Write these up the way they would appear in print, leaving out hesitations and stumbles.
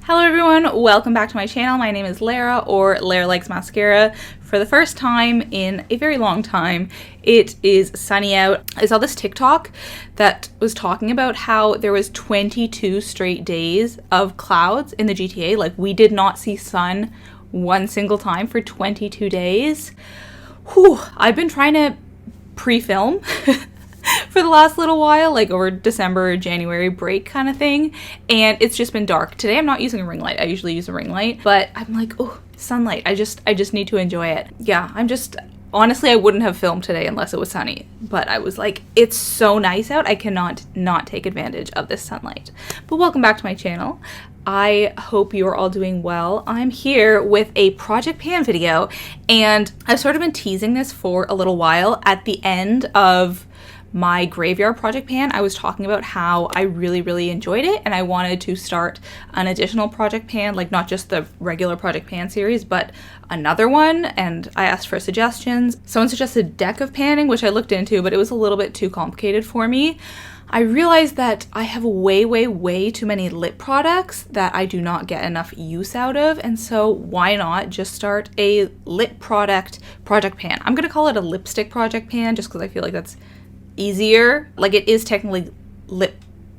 Hello everyone, welcome back to my channel. My name is Lara, or Lara Likes Mascara. For the first time in a very long time, it is sunny out. I saw this TikTok that was talking about how there was 22 straight days of clouds in the GTA. Like, we did not see sun one single time for 22 days. Whew, I've been trying to pre-film for the last little while, like over December or January break kind of thing, and it's just been dark. Today I'm not using a ring light. I usually use a ring light, but I'm like, oh, sunlight. I just need to enjoy it. Yeah, honestly, I wouldn't have filmed today unless it was sunny, but I was like, it's so nice out, I cannot not take advantage of this sunlight. But welcome back to my channel. I hope you're all doing well. I'm here with a project pan video, and I've sort of been teasing this for a little while. At the end of my graveyard project pan, I was talking about how I really enjoyed it, and I wanted to start an additional project pan, like not just the regular project pan series, but another one, and I asked for suggestions. Someone suggested deck of panning, which I looked into, but it was a little bit too complicated for me. I realized that I have way too many lip products that I do not get enough use out of, and so why not just start a lip project pan. I'm gonna call it a lipstick project pan just because I feel like that's easier. Like, it is technically lip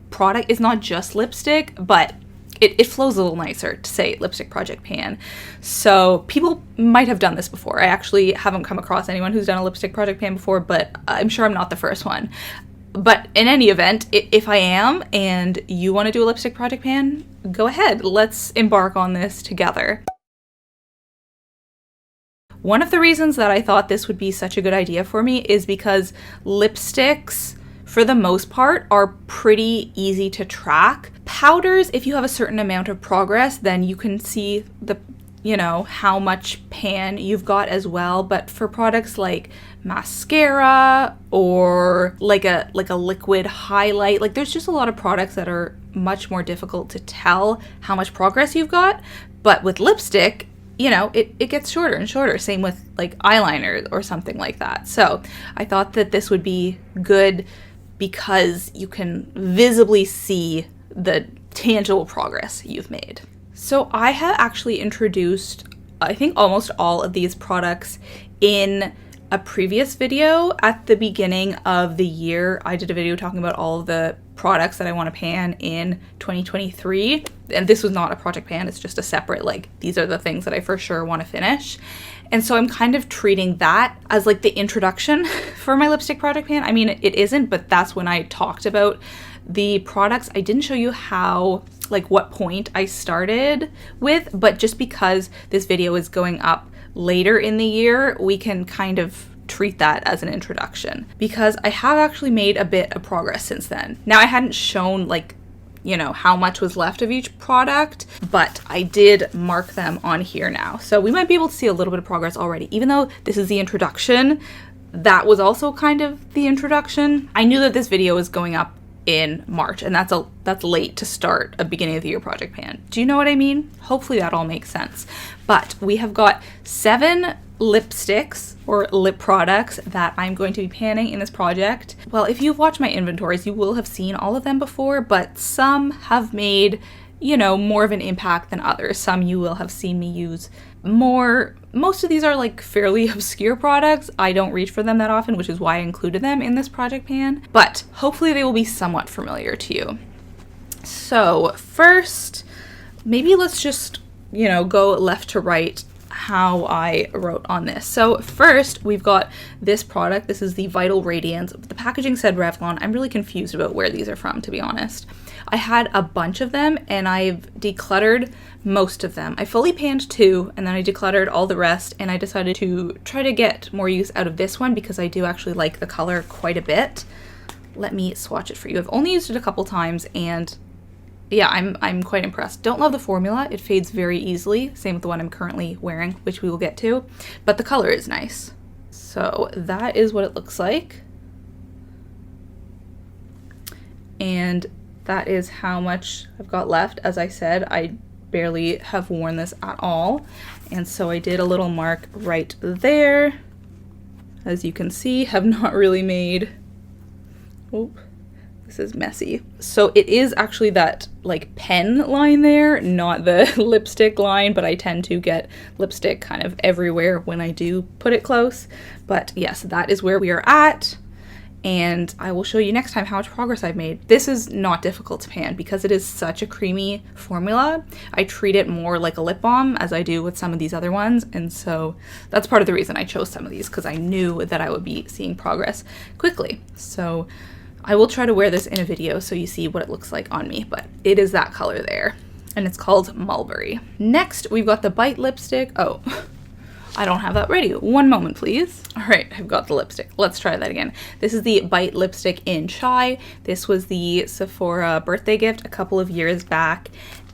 product. It's not just lipstick, but it flows a little nicer to say lipstick project pan. So people might have done this before. I actually haven't come across anyone who's done a lipstick project pan before, but I'm sure I'm not the first one. But in any event, if I am and you want to do a lipstick project pan, go ahead. Let's embark on this together. One of the reasons that I thought this would be such a good idea for me is because lipsticks, for the most part, are pretty easy to track. Powders, if you have a certain amount of progress, then you can see how much pan you've got as well. But for products like mascara or like a liquid highlight, like there's just a lot of products that are much more difficult to tell how much progress you've got. But with lipstick, it gets shorter and shorter. Same with like eyeliner or something like that. So I thought that this would be good because you can visibly see the tangible progress you've made. So I have actually introduced, I think, almost all of these products in a previous video. At the beginning of the year, I did a video talking about all of the products that I want to pan in 2023. And this was not a project pan, it's just a separate, like, these are the things that I for sure want to finish. And so I'm kind of treating that as like the introduction for my lipstick project pan. I mean, it isn't, but that's when I talked about the products. I didn't show you how, like, what point I started with, but just because this video is going up later in the year, we can kind of treat that as an introduction, because I have actually made a bit of progress since then. Now, I hadn't shown how much was left of each product, but I did mark them on here now. So we might be able to see a little bit of progress already. Even though this is the introduction, that was also kind of the introduction. I knew that this video was going up in March, and that's late to start a beginning of the year project pan. Do you know what I mean? Hopefully that all makes sense. But we have got 7 lipsticks or lip products that I'm going to be panning in this project. Well, if you've watched my inventories, you will have seen all of them before, but some have made, more of an impact than others. Some you will have seen me use more. Most of these are like fairly obscure products. I don't reach for them that often, which is why I included them in this project pan, but hopefully they will be somewhat familiar to you. So first, maybe let's just, go left to right how I wrote on this. So first, we've got this product. This is the Vital Radiance. The packaging said Revlon. I'm really confused about where these are from, to be honest. I had a bunch of them, and I've decluttered most of them. I fully panned 2, and then I decluttered all the rest, and I decided to try to get more use out of this one because I do actually like the color quite a bit. Let me swatch it for you. I've only used it a couple times, and yeah, I'm quite impressed. Don't love the formula. It fades very easily. Same with the one I'm currently wearing, which we will get to. But the color is nice. So that is what it looks like. And that is how much I've got left. As I said, I barely have worn this at all. And so I did a little mark right there. As you can see, have not really made... Oh, this this is messy. So it is actually that like pen line there, not the lipstick line, but I tend to get lipstick kind of everywhere when I do put it close. But yes, that is where we are at. And I will show you next time how much progress I've made. This is not difficult to pan because it is such a creamy formula. I treat it more like a lip balm as I do with some of these other ones. And so that's part of the reason I chose some of these, because I knew that I would be seeing progress quickly. So I will try to wear this in a video so you see what it looks like on me, but it is that color there. And it's called Mulberry. Next, we've got the Bite lipstick. Oh, I don't have that ready. One moment, please. All right, I've got the lipstick. Let's try that again. This is the Bite lipstick in Chai. This was the Sephora birthday gift a couple of years back,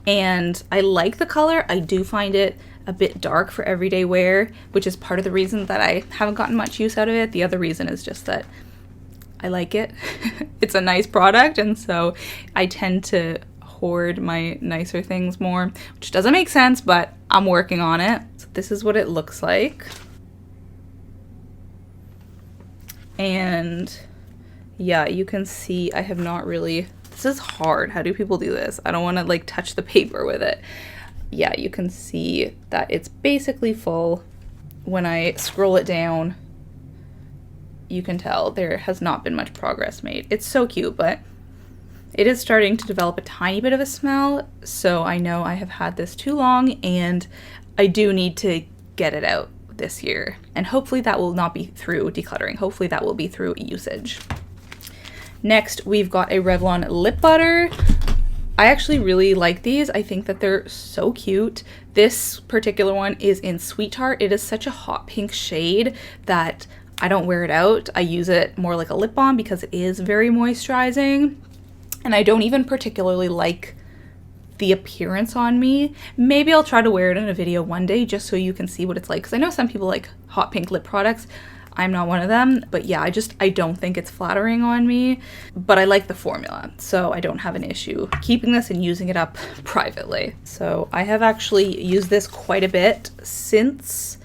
and I like the color. I do find it a bit dark for everyday wear, which is part of the reason that I haven't gotten much use out of it. The other reason is just that I like it. It's a nice product, and so I tend to hoard my nicer things more, which doesn't make sense, but I'm working on it. So this is what it looks like. And yeah, you can see I have not really, this is hard. How do people do this? I don't want to like touch the paper with it. Yeah, you can see that it's basically full. When I scroll it down, you can tell there has not been much progress made. It's so cute, but it is starting to develop a tiny bit of a smell, so I know I have had this too long and I do need to get it out this year. And hopefully that will not be through decluttering. Hopefully that will be through usage. Next, we've got a Revlon lip butter. I actually really like these. I think that they're so cute. This particular one is in Sweetheart. It is such a hot pink shade that I don't wear it out. I use it more like a lip balm because it is very moisturizing. And I don't even particularly like the appearance on me. Maybe I'll try to wear it in a video one day just so you can see what it's like. Because I know some people like hot pink lip products. I'm not one of them. But yeah, I don't think it's flattering on me. But I like the formula. So I don't have an issue keeping this and using it up privately. So I have actually used this quite a bit since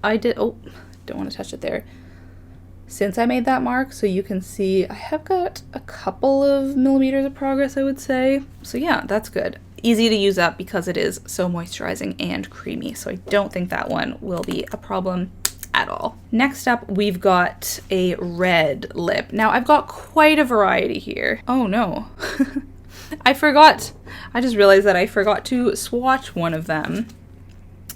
I did... Oh, don't want to touch it there. Since I made that mark, so you can see I have got a couple of millimeters of progress, I would say. So yeah, that's good. Easy to use up because it is so moisturizing and creamy, so I don't think that one will be a problem at all. Next up, we've got a red lip. Now, I've got quite a variety here. Oh no. I just realized that I forgot to swatch one of them.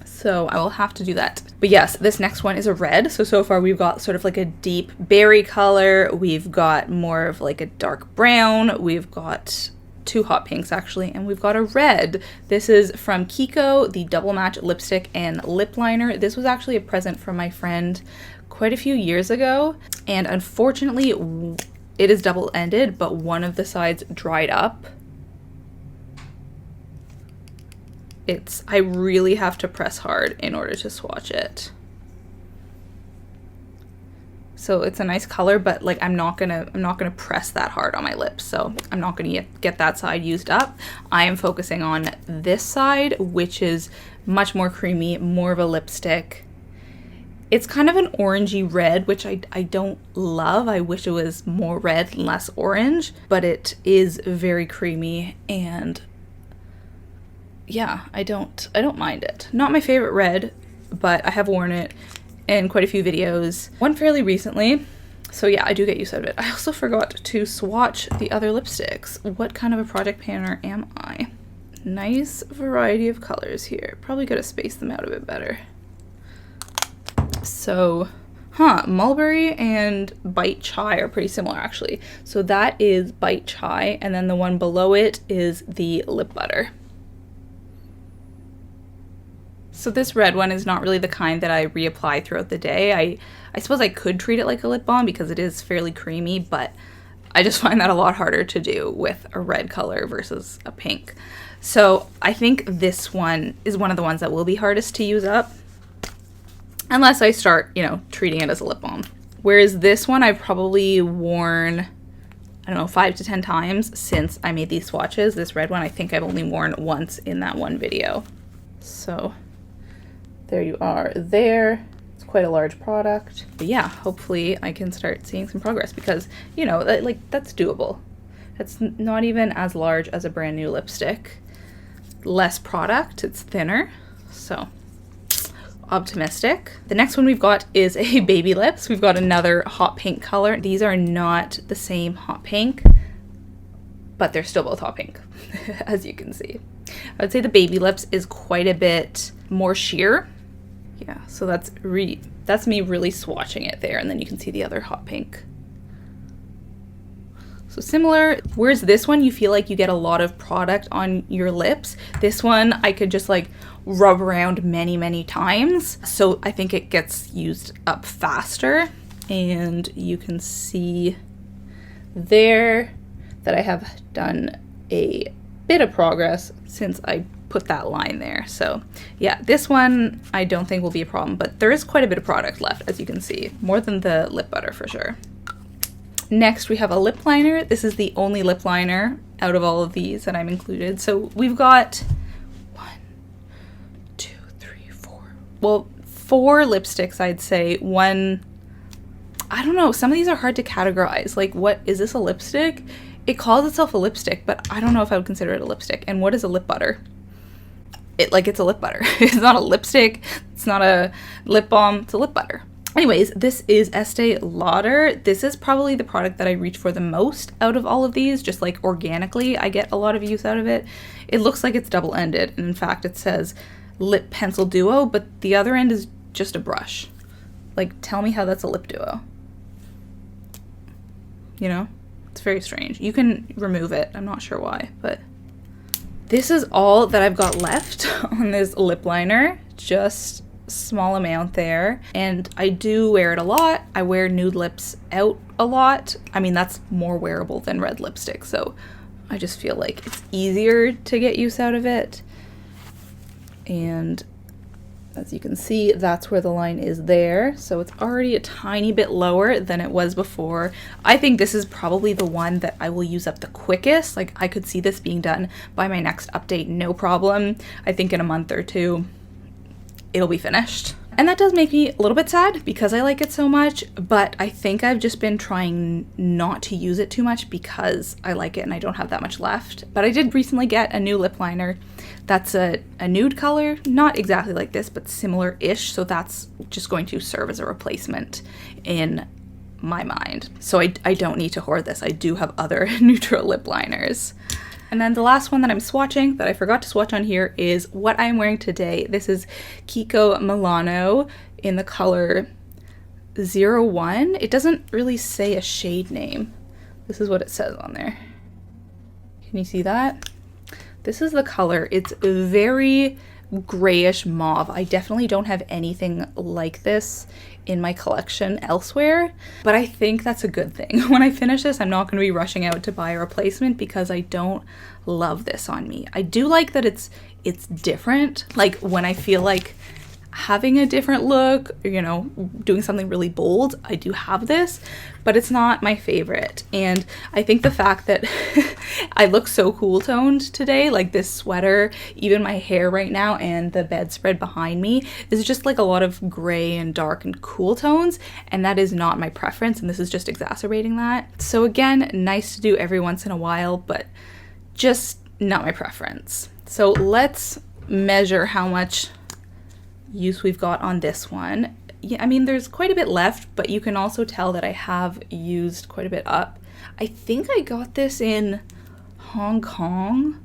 So I will have to do that. But yes, this next one is a red. So far we've got sort of like a deep berry color. We've got more of like a dark brown. We've got two hot pinks actually, and we've got a red. This is from Kiko, the Double Match lipstick and lip liner. This was actually a present from my friend quite a few years ago. And unfortunately, it is double-ended, but one of the sides dried up. I really have to press hard in order to swatch it. So it's a nice color, but like I'm not gonna press that hard on my lips, so I'm not gonna get that side used up. I am focusing on this side, which is much more creamy, more of a lipstick. It's kind of an orangey red, which I don't love. I wish it was more red and less orange, but it is very creamy, and yeah, I don't mind it. Not my favorite red, but I have worn it in quite a few videos. One fairly recently, so yeah, I do get use out of it. I also forgot to swatch the other lipsticks. What kind of a project panner am I? Nice variety of colors here. Probably gotta space them out a bit better. So, Mulberry and Bite Chai are pretty similar actually. So that is Bite Chai, and then the one below it is the lip butter. So this red one is not really the kind that I reapply throughout the day. I suppose I could treat it like a lip balm because it is fairly creamy, but I just find that a lot harder to do with a red color versus a pink. So I think this one is one of the ones that will be hardest to use up, unless I start, treating it as a lip balm. Whereas this one I've probably worn, I don't know, 5 to 10 times since I made these swatches. This red one I think I've only worn once in that one video. So there you are there. It's quite a large product. But yeah, hopefully I can start seeing some progress because, that's doable. It's not even as large as a brand new lipstick. Less product, it's thinner, so optimistic. The next one we've got is a baby lips. We've got another hot pink color. These are not the same hot pink, but they're still both hot pink, as you can see. I would say the baby lips is quite a bit more sheer. Yeah, so that's me really swatching it there, and then you can see the other hot pink. So similar, whereas this one you feel like you get a lot of product on your lips. This one I could just like rub around many times, so I think it gets used up faster. And you can see there that I have done a bit of progress since I put that line there. So yeah, this one I don't think will be a problem, but there is quite a bit of product left, as you can see, more than the lip butter for sure. Next we have a lip liner. This is the only lip liner out of all of these that I'm included. So we've got 1, 2, 3, 4. Well, 4 lipsticks, I'd say. One, I don't know, some of these are hard to categorize. Like, what is this, a lipstick? It calls itself a lipstick, but I don't know if I would consider it a lipstick. And what is a lip butter? It's a lip butter. It's not a lipstick. It's not a lip balm. It's a lip butter. Anyways, this is Estee Lauder. This is probably the product that I reach for the most out of all of these. Just like organically, I get a lot of use out of it. It looks like it's double-ended, and in fact it says lip pencil duo, but the other end is just a brush. Like, tell me how that's a lip duo. You know? It's very strange. You can remove it. I'm not sure why, but this is all that I've got left on this lip liner. Just small amount there, and I do wear it a lot. I wear nude lips out a lot. I mean, that's more wearable than red lipstick, so I just feel like it's easier to get use out of it. And as you can see, that's where the line is there, so it's already a tiny bit lower than it was before. I think this is probably the one that I will use up the quickest. Like, I could see this being done by my next update, no problem. I think in a month or two it'll be finished. And that does make me a little bit sad because I like it so much, but I think I've just been trying not to use it too much because I like it and I don't have that much left. But I did recently get a new lip liner that's a nude color, not exactly like this, but similar-ish, so that's just going to serve as a replacement in my mind. So I don't need to hoard this. I do have other neutral lip liners. And then the last one that I'm swatching, that I forgot to swatch on here, is what I'm wearing today. This is Kiko Milano in the color 01. It doesn't really say a shade name. This is what it says on there. Can you see that? This is the color. It's very grayish mauve. I definitely don't have anything like this in my collection elsewhere, but I think that's a good thing. When I finish this, I'm not going to be rushing out to buy a replacement because I don't love this on me. I do like that it's different. Like, when I feel like having a different look, you know, doing something really bold, I do have this, but it's not my favorite. And I think the fact that I look so cool toned today, like this sweater, even my hair right now, and the bedspread behind me is just like a lot of gray and dark and cool tones, and that is not my preference, and this is just exacerbating that. So again, nice to do every once in a while, but just not my preference. So let's measure how much use we've got on this one. Yeah, I mean, there's quite a bit left, but you can also tell that I have used quite a bit up. I think I got this in Hong Kong,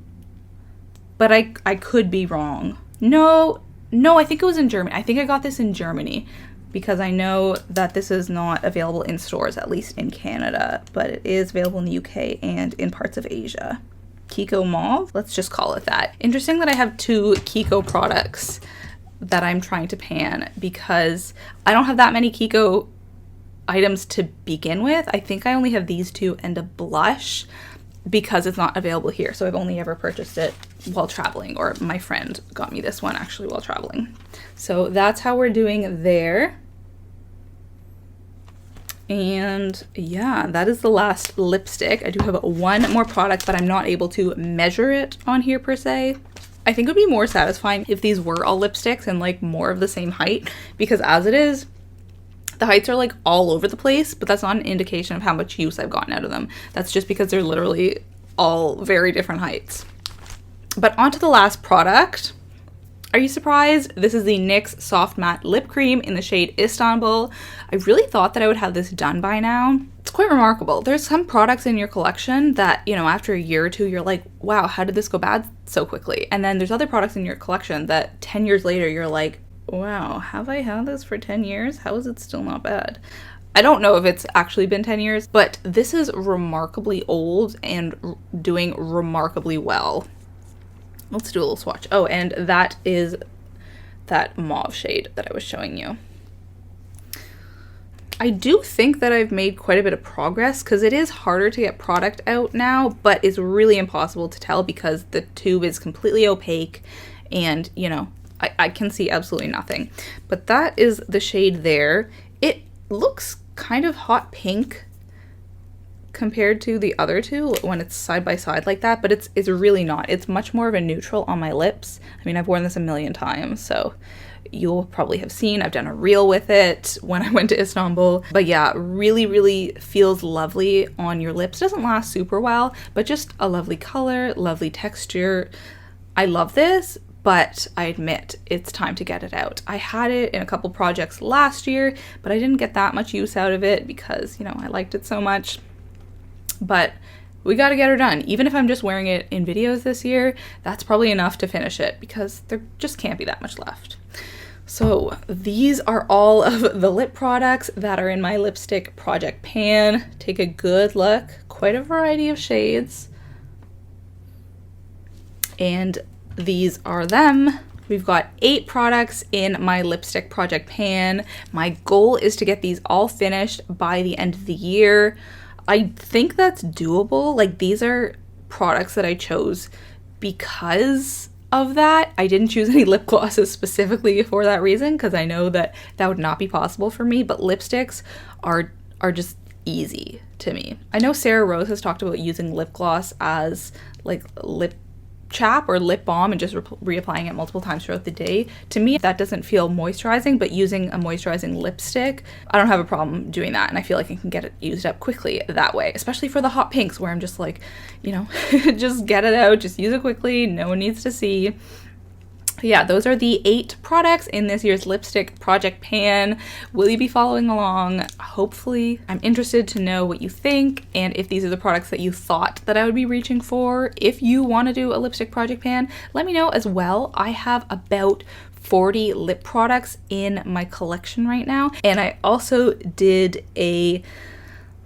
but I could be wrong. No, I think it was in Germany. I think I got this in Germany because I know that this is not available in stores, at least in Canada, but it is available in the UK and in parts of Asia. Kiko Mauve, let's just call it that. Interesting that I have 2 Kiko products that I'm trying to pan because I don't have that many Kiko items to begin with. I think I only have these 2 and a blush because it's not available here. So I've only ever purchased it while traveling, or my friend got me this one actually while traveling. So that's how we're doing there. And yeah, that is the last lipstick. I do have one more product, but I'm not able to measure it on here per se. I think it would be more satisfying if these were all lipsticks and like more of the same height, because as it is, The heights are like all over the place, but that's not an indication of how much use I've gotten out of them. That's just because they're literally all very different heights. But on to the last product. Are you surprised? This is the NYX Soft Matte Lip Cream in the shade Istanbul. I really thought that I would have this done by now. It's quite remarkable. There's some products in your collection that, you know, after a year or two, you're like, wow, how did this go bad so quickly? And then there's other products in your collection that 10 years later, you're like, wow, have I had this for 10 years? How is it still not bad? I don't know if it's actually been 10 years, but this is remarkably old and doing remarkably well. Let's do a little swatch. Oh, and that is that mauve shade that I was showing you. I do think that I've made quite a bit of progress because it is harder to get product out now, but it's really impossible to tell because the tube is completely opaque and, you know, I can see absolutely nothing. But that is the shade there. It looks kind of hot pink compared to the other two when it's side by side like that, but it's really not. It's much more of a neutral on my lips. I mean, I've worn this a million times, so you'll probably have seen I've done a reel with it when I went to Istanbul. But yeah, really, really feels lovely on your lips. Doesn't last super well, but just a lovely color, lovely texture. I love this, but I admit it's time to get it out. I had it in a couple projects last year, but I didn't get that much use out of it because, you know, I liked it so much. But we got to get her done. Even if I'm just wearing it in videos this year, that's probably enough to finish it because there just can't be that much left. So these are all of the lip products that are in my lipstick project pan. Take a good look. Quite a variety of shades. And these are them. We've got 8 products in my lipstick project pan. My goal is to get these all finished by the end of the year. I think that's doable. Like, these are products that I chose because of that. I didn't choose any lip glosses specifically for that reason because I know that that would not be possible for me, but lipsticks are just easy to me. I know Sarah Rose has talked about using lip gloss as like lip chap or lip balm and just reapplying it multiple times throughout the day. To me, that doesn't feel moisturizing, but using a moisturizing lipstick, I don't have a problem doing that, and I feel like I can get it used up quickly that way, especially for the hot pinks where I'm just like, you know, just get it out, just use it quickly, no one needs to see. Yeah, those are the 8 products in this year's lipstick project pan. Will you be following along? Hopefully. I'm interested to know what you think and if these are the products that you thought that I would be reaching for. If you want to do a lipstick project pan, let me know as well. I have about 40 lip products in my collection right now, and I also did a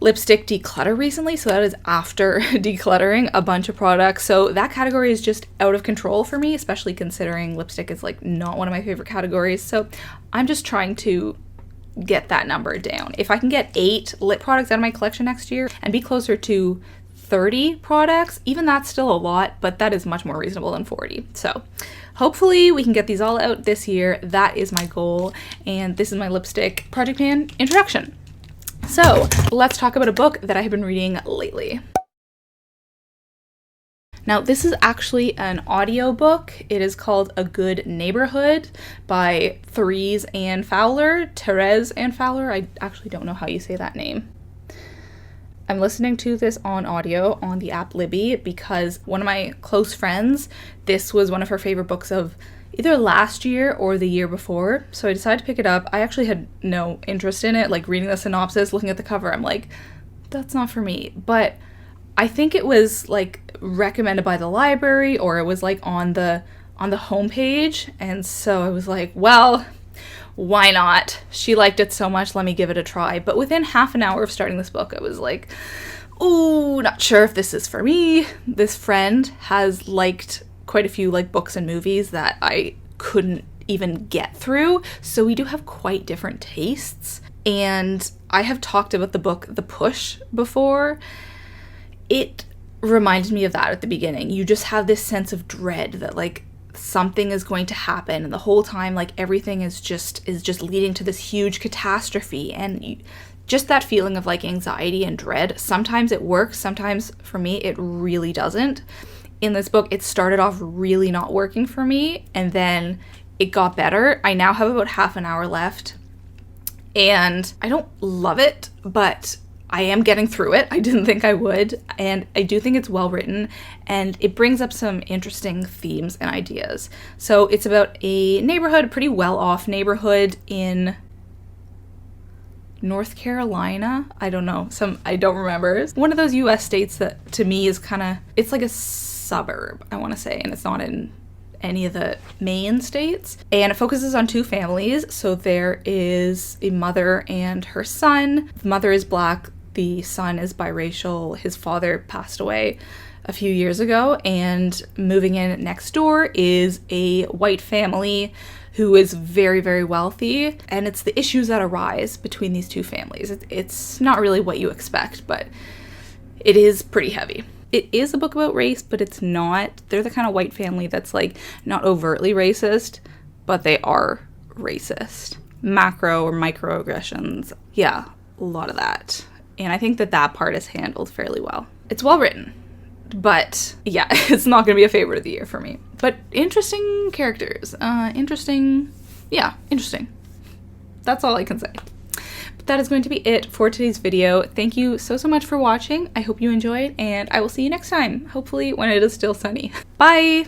lipstick declutter recently, so that is after decluttering a bunch of products. So that category is just out of control for me, especially considering lipstick is like not one of my favorite categories. So I'm just trying to get that number down. If I can get 8 lip products out of my collection next year and be closer to 30 products, even that's still a lot, but that is much more reasonable than 40. So hopefully we can get these all out this year. That is my goal, and this is my lipstick project pan introduction. So let's talk about a book that I have been reading lately. Now, this is actually an audiobook. It is called A Good Neighborhood by Therese Ann Fowler. Therese Ann Fowler. I actually don't know how you say that name. I'm listening to this on audio on the app Libby because one of my close friends, this was one of her favorite books of either last year or the year before. So I decided to pick it up. I actually had no interest in it, like reading the synopsis, looking at the cover, I'm like, that's not for me. But I think it was like recommended by the library, or it was like on the homepage. And so I was like, well, why not? She liked it so much, let me give it a try. But within half an hour of starting this book, I was like, ooh, not sure if this is for me. This friend has liked quite a few like books and movies that I couldn't even get through. So we do have quite different tastes. And I have talked about the book The Push before. It reminded me of that at the beginning. You just have this sense of dread that like something is going to happen, and the whole time like everything is just leading to this huge catastrophe, and just that feeling of like anxiety and dread. Sometimes it works, sometimes for me it really doesn't. In this book, it started off really not working for me, and then it got better. I now have about half an hour left, And I don't love it, but I am getting through it. I didn't think I would, and I do think it's well written, and it brings up some interesting themes and ideas. So it's about a neighborhood, a pretty well-off neighborhood in North Carolina. I don't know. I don't remember. One of those US states that to me is kind of, it's like a suburb, I want to say, and it's not in any of the main states. And it focuses on two families. So there is a mother and her son. The mother is Black. The son is biracial. His father passed away a few years ago, and moving in next door is a white family who is very, very wealthy, and it's the issues that arise between these two families. It's not really what you expect, but it is pretty heavy. It is a book about race, but it's not. They're the kind of white family that's like not overtly racist, but they are racist. Macro or microaggressions. Yeah, a lot of that. And I think that part is handled fairly well. It's well written, but yeah, it's not going to be a favorite of the year for me. But interesting characters. Interesting. That's all I can say. But that is going to be it for today's video. Thank you so much for watching. I hope you enjoyed, and I will see you next time, hopefully when it is still sunny. Bye!